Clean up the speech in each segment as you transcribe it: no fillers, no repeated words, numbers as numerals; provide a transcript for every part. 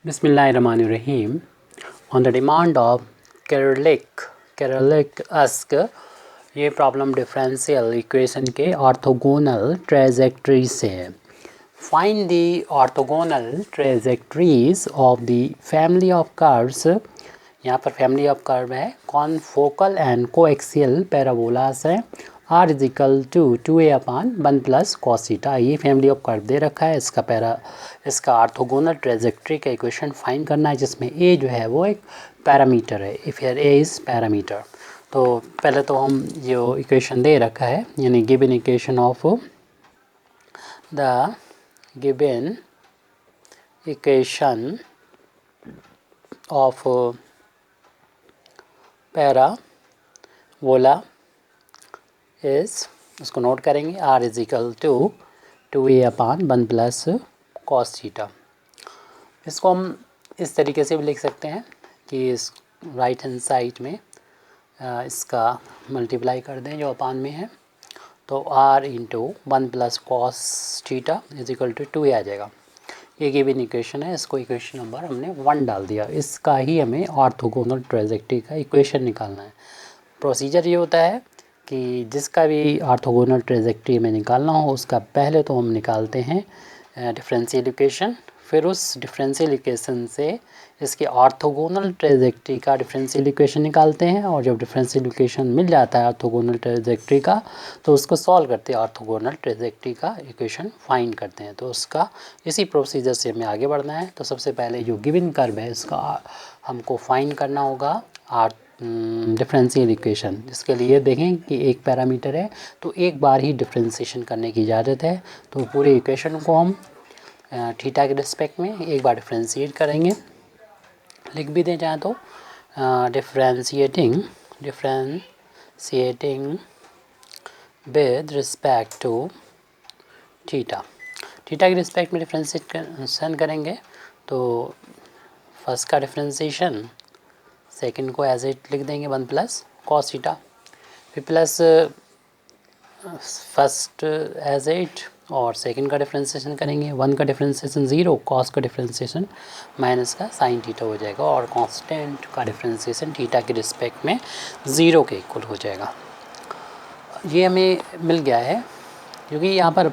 Bismillahirrahmanirrahim. On the demand of Keralik ask ये problem differential equation के orthogonal trajectory से है. Find the orthogonal trajectories of the family of curves. यहाँ पर family of curve है. Confocal and coaxial parabolas है. R is equal to 2a/1 plus cos theta. ये family of curve दे रखा है. इसका ऑर्थोगोनल ट्रेजेक्ट्री का इक्वेशन फाइंड करना है, जिसमें ए जो है वो एक पैरामीटर है. If here A is parameter, तो पहले तो हम जो इक्वेशन दे रखा है, यानी given equation of the given equation of parabola is, उसको नोट करेंगे. R is equal to 2a/1 plus cos theta. इसको हम इस तरीके से भी लिख सकते हैं कि इस राइट हैंड साइड में इसका मल्टीप्लाई कर दें जो अपान में है, तो r into 1 plus cos theta is equal to 2a आ जाएगा. ये गिवन इक्वेशन है. इसको इक्वेशन नंबर हमने 1 डाल दिया. इसका ही हमें ऑर्थोगोनल ट्रेजेक्ट्री का इक्वेशन निकालना है. प्रोसीजर ये होता है कि जिसका भी ऑर्थोगोनल ट्रेजेक्ट्री में निकालना हो, उसका पहले तो हम निकालते हैं डिफरेंशियल इक्वेशन, फिर उस डिफरेंशियल इक्वेशन से इसके ऑर्थोगोनल ट्रेजेक्ट्री का डिफरेंशियल इक्वेशन निकालते हैं. और जब डिफरेंशियल इक्वेशन मिल जाता है ऑर्थोगोनल ट्रेजेक्ट्री का, तो उसको सॉल्व करते हैं, ऑर्थोगोनल ट्रेजेक्ट्री का इक्वेशन फाइंड करते हैं. तो उसका इसी प्रोसीजर से हमें आगे बढ़ना है. तो सबसे पहले जो गिवन कर्व है, इसका हमको फाइंड करना होगा डिफरेंशियल इक्वेशन. जिसके लिए देखें कि एक पैरामीटर है, तो एक बार ही डिफरेंशिएशन करने की इजाज़त है. तो पूरे इक्वेशन को हम थीटा के रिस्पेक्ट में एक बार डिफरेंशिएट करेंगे. लिख भी दें चाहे तो, differentiating with respect to theta. Theta के रिस्पेक्ट में डिफरेंशिएशन करेंगे. तो फर्स्ट का डिफरेंशिएशन, सेकंड को एज इट लिख देंगे 1 प्लस कॉस थीटा, फिर प्लस फर्स्ट एज इट और सेकंड का डिफरेंशिएशन करेंगे. 1 का डिफरेंशिएशन 0, कॉस का डिफरेंशिएशन माइनस का साइन थीटा हो जाएगा, और कांस्टेंट का डिफरेंशिएशन थीटा के रिस्पेक्ट में 0 के इक्वल हो जाएगा. ये हमें मिल गया है क्योंकि यहाँ पर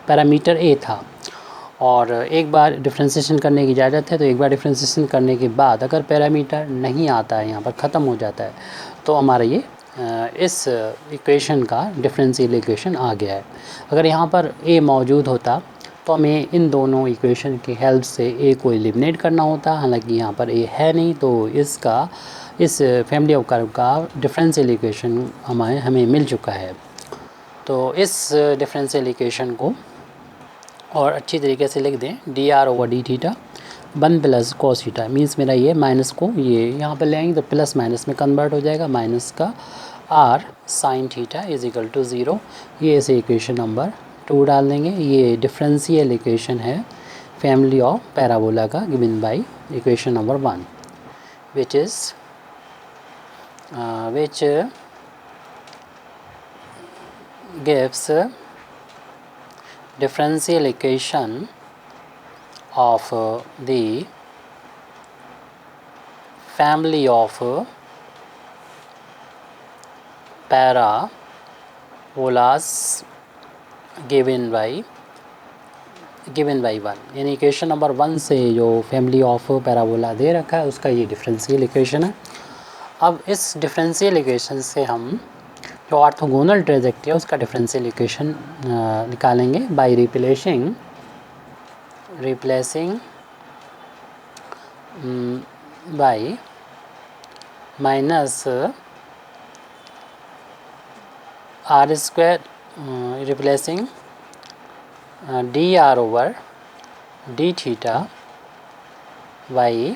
पैरामीटर ए था, और एक बार डिफरेंशिएशन करने की इजाज़त है. तो एक बार डिफरेंशिएशन करने के बाद अगर पैरामीटर नहीं आता है, यहाँ पर ख़त्म हो जाता है, तो हमारा ये इस इक्वेशन का डिफरेंशियल इक्वेशन आ गया है. अगर यहाँ पर ए मौजूद होता, तो हमें इन दोनों इक्वेशन की हेल्प से ए को एलिमिनेट करना होता. हालांकि यहाँ पर ए है नहीं, तो इस फैमिली ऑफ कर्व का डिफरेंशियल इक्वेशन हमें मिल चुका है. तो इस डिफरेंशियल इक्वेशन को और अच्छी तरीके से लिख दें, dr/d theta 1 plus cos theta. Means मेरा ये माइनस को ये यहाँ पर ले आएंगे तो प्लस माइनस में कन्वर्ट हो जाएगा. माइनस का r sine theta is equal to 0. ये ऐसे इक्वेशन नंबर 2 डाल देंगे. ये डिफरेंशियल इक्वेशन है फैमिली ऑफ पैराबोला का, given by equation number 1, which gives differential equation of the family of parabolas given by 1. यानी इक्वेशन नंबर 1 से जो फैमिली ऑफ पैराबोला दे रखा है, उसका ये डिफरेंशियल इक्वेशन है. अब इस डिफरेंशियल इक्वेशन से हम जो ऑर्थोगोनल ट्रेजेक्ट्री है, उसका डिफरेंशियल इक्वेशन निकालेंगे by replacing bye minus r square, replacing dr/d theta by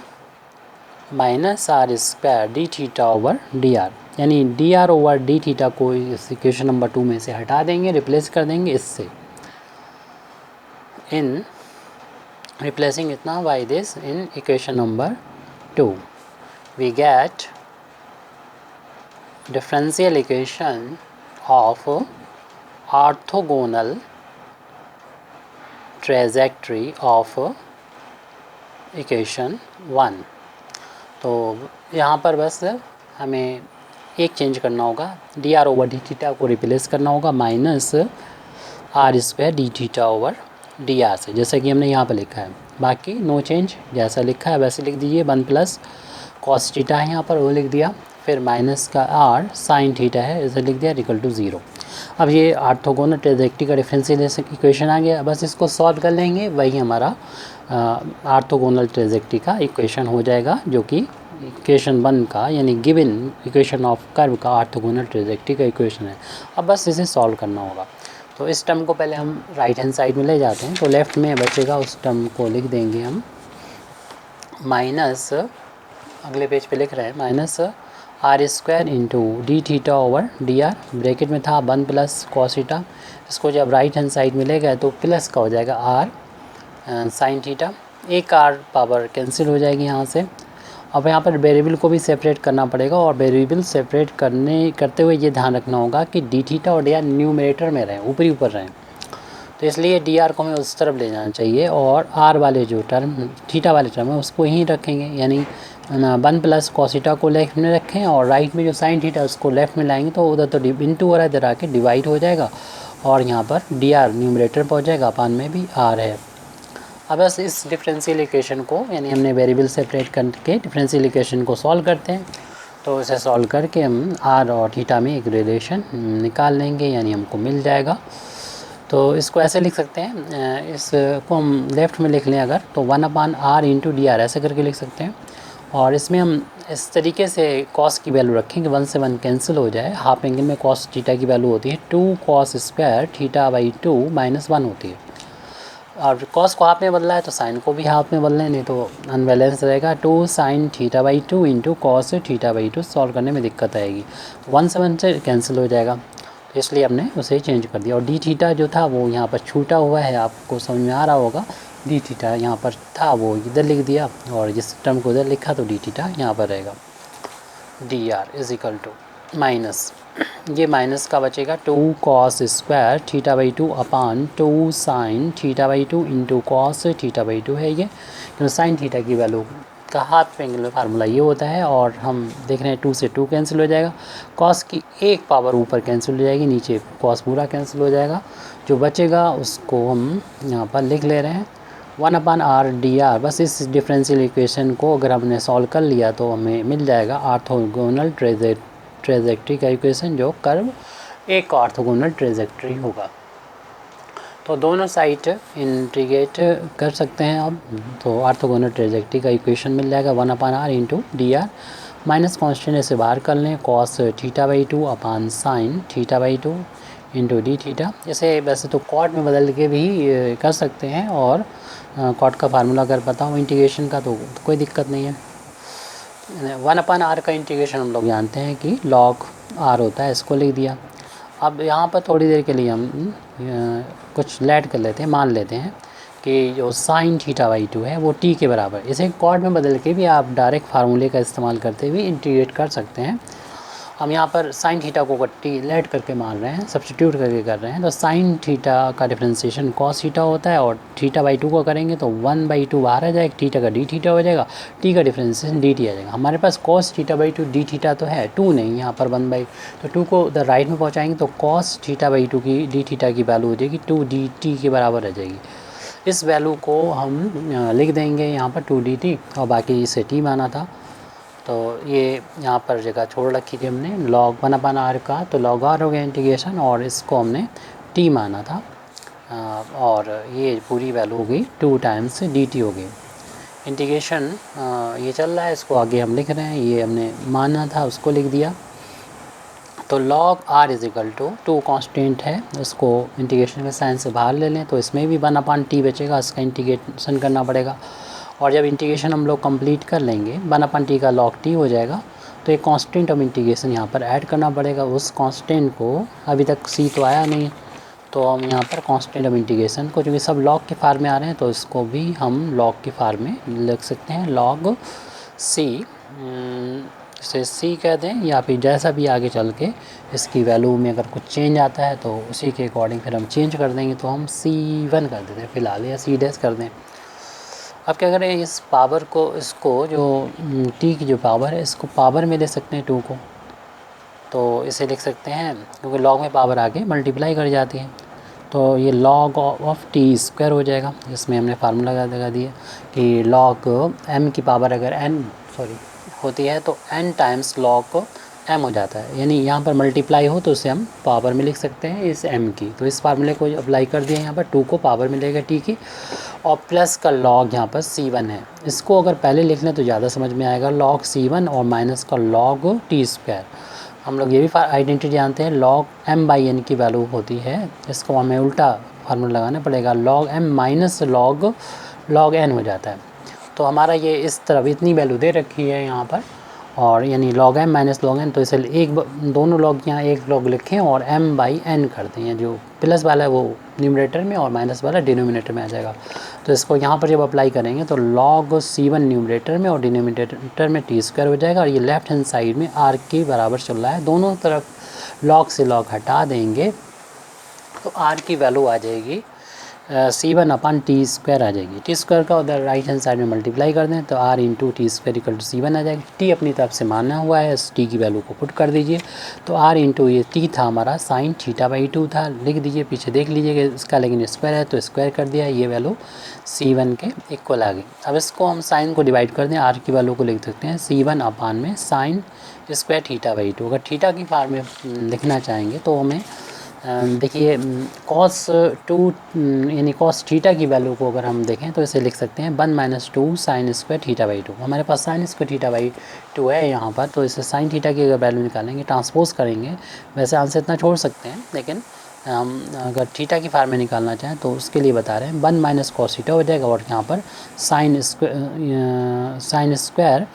minus r square d थीटा/dr. यानी dr/d थीटा को इस इक्वेशन नंबर 2 में से हटा देंगे, रिप्लेस कर देंगे इससे. इन रिप्लेसिंग इतना by this in equation number 2, we get differential equation of orthogonal trajectory of equation 1। तो यहाँ पर बस हमें एक चेंज करना होगा, d r over d theta को रिप्लेस करना होगा minus r square d theta over d r से, जैसा कि हमने यहाँ पर लिखा है। बाकी नो चेंज, जैसा लिखा है वैसे लिख दीजिए। 1 प्लस कॉस थीटा है यहाँ पर, वो लिख दिया, फिर माइनस का आर साइन थीटा है, इसे लिख दिया, इक्वल टू 0। अब ये ऑर्थोगोनल ट्रायंगल का डिफरेंशियल इक्वेशन आ गया। बस इसको सॉल्व कर लेंगे, वही हमारा ऑर्थोगोनल ट्रायंगल का इक्वेशन हो जाएगा, जो कि इक्वेशन 1 का यानी गिवन इक्वेशन ऑफ कर्व का ऑर्थोगोनल ट्रायंगल का इक्वेशन है। अब बस इसे सॉल्व करना होगा। तो इस टर्म को पहले हम राइट हैंड साइड में ले जाते हैं, तो लेफ़्ट में बचेगा, उस टर्म को लिख देंगे हम माइनस, अगले पेज पे लिख रहे हैं, minus r square into d theta over d r, bracket में था 1 प्लस कॉस थीटा। इसको जब राइट हैंड साइड में ले गए तो प्लस का हो जाएगा आर साइन थीटा, एक आर पावर कैंसिल हो जाएगी यहाँ से। अब यहाँ पर वेरिएबल को भी सेपरेट करना पड़ेगा, और वेरिएबल सेपरेट करते हुए ये ध्यान रखना होगा कि डी थीटा और डी आर न्यूमरेटर में रहें, ऊपरी ऊपर रहें। तो इसलिए डी आर को हमें उस तरफ ले जाना चाहिए, और आर वाले जो टर्म थीटा वाले टर्म है उसको यहीं रखेंगे, यानी 1 प्लस कॉस थीटा को लेफ्ट में रखें, और राइट में जो साइन थीटा उसको लेफ्ट में लाएंगे, तो उधर तो इंटू हो रहा है, इधर आके डिवाइड हो जाएगा, और यहाँ पर डी आर न्यूमरेटर पहुँच जाएगा, अपान में भी आर है। अब बस इस डिफरेंशियल इक्वेशन को, यानी हमने वेरिएबल सेपरेट करके डिफरेंशियल इक्वेशन को सॉल्व करते हैं। तो इसे सॉल्व करके हम आर और थीटा में एक रिलेशन निकाल लेंगे, यानी हमको मिल जाएगा। तो इसको ऐसे लिख सकते हैं, इसको हम लेफ़्ट में लिख लें अगर, तो 1/r इंटू डी आर ऐसे करके लिख सकते हैं। और इसमें हम इस तरीके से कॉस की वैल्यू रखेंगे, 1 से 1 कैंसिल हो जाए। हाफ एंगल में कॉस थीटा की वैल्यू होती है 2 cos square theta by 2 minus 1 होती है, और कॉस को हाफ में बदला है तो साइन को भी हाफ में बदलें, नहीं तो अनबैलेंस रहेगा। 2 sine theta by 2 into cos theta by 2, solve करने में दिक्कत आएगी, 1 से 1 से कैंसिल हो जाएगा, तो इसलिए हमने उसे चेंज कर दिया। और डी थीटा जो था वो यहाँ पर छूटा हुआ है, आपको समझ में आ रहा होगा, डी थीटा यहाँ पर था वो इधर लिख दिया, और जिस टर्म को इधर लिखा तो डी थीटा यहाँ पर रहेगा। D r is equal to minus, ये माइनस का बचेगा 2 cos square theta by 2 upon 2 sine theta by 2 into cos theta by 2 है ये, तो साइन थीटा की वैल्यू का हाफ एंगल में फार्मूला ये होता है। और हम देख रहे हैं 2 से 2 कैंसिल हो जाएगा, कॉस की एक पावर ऊपर कैंसिल हो जाएगी, नीचे कॉस पूरा कैंसिल हो जाएगा, जो बचेगा उसको हम यहाँ पर लिख ले रहे हैं 1/r dr। बस इस डिफरेंशियल इक्वेशन को अगर हमने सॉल्व कर लिया तो हमें मिल जाएगा ऑर्थोगोनल ट्रायंगल का इक्वेशन, जो कर्व एक ऑर्थोगोनल ट्रायंगल होगा। तो दोनों साइड इंटीग्रेट कर सकते हैं अब, तो ऑर्थोगोनल ट्रायंगल का इक्वेशन मिल जाएगा 1/r into D R, minus constant से बाहर कर लें, cos theta by 2 upon sign theta by 2 into d theta. जैसे वैसे तो कॉट में बदल के भी कर सकते हैं, और कॉट का फार्मूला अगर पता हो इंटीग्रेशन का तो कोई दिक्कत नहीं है। 1/r का इंटीग्रेशन हम लोग जानते हैं कि log r होता है, इसको लिख दिया। अब यहाँ पर थोड़ी देर के लिए हम कुछ लेट कर लेते हैं, मान लेते हैं कि जो साइन थीटा बाई 2 है वो t के बराबर, इसे कॉट में बदल के भी आप डायरेक्ट फार्मूले का इस्तेमाल करते हुए इंटीग्रेट कर सकते हैं। हम यहाँ पर साइन थीटा को टी लेट करके मान रहे हैं, सब्स्टिट्यूट करके कर रहे हैं, तो साइन थीटा का डिफरेंशिएशन कॉस थीटा होता है, और थीटा बाई 2 को करेंगे तो 1/2 बाहर आ जाएगा, थीटा का डी थीटा हो जाएगा, टी का डिफरेंशिएशन डी टी आ जाएगा। हमारे पास cos theta by 2 d theta तो है, 2 नहीं, यहाँ पर 1/, तो 2 को उधर राइट में पहुँचाएंगे तो कॉस थीटा बाई 2 की डी थीटा की वैल्यू हो जाएगी 2 डी टी के बराबर रह जाएगी। इस वैल्यू को हम लिख देंगे यहाँ पर 2 डी टी, और बाकी इसे टी माना था, तो ये यहाँ पर जगह छोड़ रखी थी हमने log 1/r का, तो log r हो गया इंटीग्रेशन, और इसको हमने t माना था, और ये पूरी वैल्यू हो गई 2 टाइम्स dt हो गई। इंटीग्रेशन ये चल रहा है, इसको आगे हम लिख रहे हैं, ये हमने माना था उसको लिख दिया। तो log r is equal to 2 constant है, उसको इंटीग्रेशन के साइन से बाहर ले लें, तो इसमें भी 1/t बचेगा, इसका इंटीग्रेशन करना पड़ेगा। और जब इंटीग्रेशन हम लोग कंप्लीट कर लेंगे 1/t का log t हो जाएगा, तो एक कांस्टेंट ऑफ इंटीग्रेशन यहाँ पर ऐड करना पड़ेगा। उस कांस्टेंट को अभी तक c तो आया नहीं, तो हम यहाँ पर कांस्टेंट ऑफ इंटीग्रेशन को, क्योंकि सब log के फार्म में आ रहे हैं, तो इसको भी हम log के फार्म में लिख सकते हैं, log c से c कह दें, या फिर जैसा भी आगे चल के इसकी वैल्यू में अगर कुछ चेंज आता है तो उसी के अकॉर्डिंग फिर हम चेंज कर देंगे, तो हम c1 कर देते हैं फ़िलहाल, या c' कर दें। अब क्या करें, इस पावर को, इसको जो टी की जो पावर है इसको पावर में ले सकते हैं 2 को, तो इसे लिख सकते हैं क्योंकि लॉग में पावर आगे मल्टीप्लाई कर जाती है, तो ये log ऑफ टी स्क्वायर हो जाएगा, जिसमें हमने फार्मूला लगा दिया कि log m की पावर अगर n होती है तो n टाइम्स log m हो जाता है, यानी यहाँ पर मल्टीप्लाई हो तो उसे हम पावर में लिख सकते हैं इस m की। तो इस फार्मूले को अप्लाई कर दिया यहाँ पर, 2 को पावर में लेगा t की, और प्लस का log यहाँ पर c1 है। इसको अगर पहले लिख लें तो ज़्यादा समझ में आएगा, log c1 और माइनस का log टी स्क्वायर। हम लोग ये भी आइडेंटिटी जानते हैं, log m/n की वैल्यू होती है, इसको हमें उल्टा फार्मूला लगाना पड़ेगा, log m minus log n हो जाता है। तो हमारा ये इस तरफ इतनी वैल्यू दे रखी है यहाँ पर, और यानी log m minus log n, तो इसे दोनों log यहाँ एक log लिखें और m/n कर दें, जो प्लस वाला है वो न्यूमरेटर में और माइनस वाला डिनोमिनेटर में आ जाएगा। तो इसको यहाँ पर जब अप्लाई करेंगे तो log c1 न्यूमरेटर में और डिनोमिनेटर में टी स्क्वायर हो जाएगा, और ये लेफ्ट हैंड साइड में r के बराबर चल रहा है, दोनों तरफ log से log हटा देंगे तो r की वैल्यू आ जाएगी c1 अपन टी स्क्वायर आ जाएगी। टी स्क्वायर का उधर राइट हैंड साइड में मल्टीप्लाई कर दें तो r into t square equal to c1 आ जाएगी। t अपनी तरफ से माना हुआ है, इस t की वैल्यू को पुट कर दीजिए, तो r इंटू ये t था हमारा साइन थीटा/2 था, लिख दीजिए, पीछे देख लीजिएगा इसका, लेकिन स्क्वायर है तो स्क्वायर कर दिया, ये वैल्यू c1 के इक्वल आ गई। अब इसको हम साइन को डिवाइड कर दें, r की वैल्यू को लिख सकते हैं c1 अपान में साइन स्क्वायर थीटा/2। अगर थीटा की फॉर्म में लिखना चाहेंगे तो हमें देखिए cos 2 यानी cos थीटा की वैल्यू को अगर हम देखें तो इसे लिख सकते हैं 1 माइनस 2 साइन स्क्वायर थीटा/2। हमारे पास साइन स्क्वायर थीटा/2 है यहाँ पर, तो इसे साइन थीटा की अगर वैल्यू निकालेंगे, ट्रांसपोज करेंगे, वैसे आंसर इतना छोड़ सकते हैं, लेकिन हम अगर थीटा की फॉर्म में निकालना चाहें तो उसके लिए बता रहे हैं 1 माइनस कॉस थीटा हो जाएगा, और यहाँ पर साइन स्क्वायर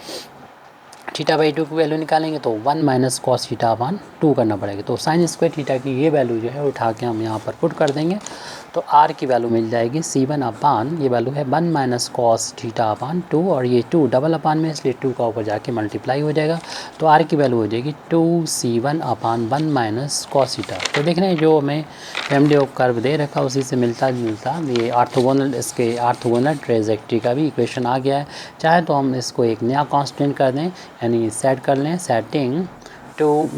थीटा/2 की वैल्यू निकालेंगे तो 1 माइनस कॉस थीटा/2 करना पड़ेगा। तो साइन स्क्वायर थीटा की ये वैल्यू जो है उठा के हम यहाँ पर पुट कर देंगे, तो r की वैल्यू मिल जाएगी c1 अपान, ये वैल्यू है 1 माइनस कॉस थीटा/2, और ये 2 डबल अपान में, इसलिए 2 का ऊपर जाके मल्टीप्लाई हो जाएगा, तो r की वैल्यू हो जाएगी 2c1 अपान 1 माइनस कॉस थीटा। तो देख रहे हैं जो हमें फैमिली ऑफ कर्व दे रखा उसी से मिलता जुलता ये ऑर्थोगोनल, इसके ऑर्थोगोनल ट्रेजेक्टरी का भी इक्वेशन आ गया है। चाहे तो हम इसको एक नया कांस्टेंट कर दें, यानी सेट कर लें, सेटिंग टू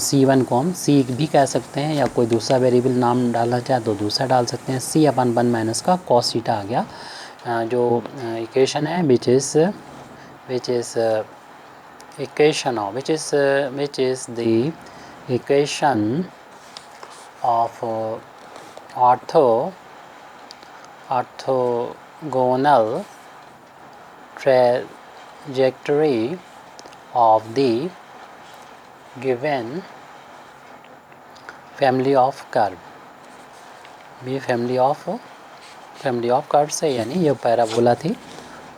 c1 को हम c भी कह सकते हैं, या कोई दूसरा वेरिएबल नाम डालना चाहे तो दूसरा डाल सकते हैं। c अपन 1 माइनस का कॉस थीटा आ गया, जो इक्वेशन है which is the equation of orthogonal trajectory of the given family of curve। ये फैमिली ऑफ कर्व्स है, यानी ये पैराबोला थी,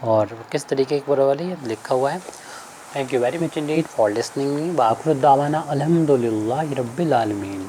और किस तरीके की पैराबोला है लिखा हुआ है। Thank you very much Indeed for listening me. व आखिर दावाना अल्हम्दुलिल्लाहि रब्बिल आलमीन।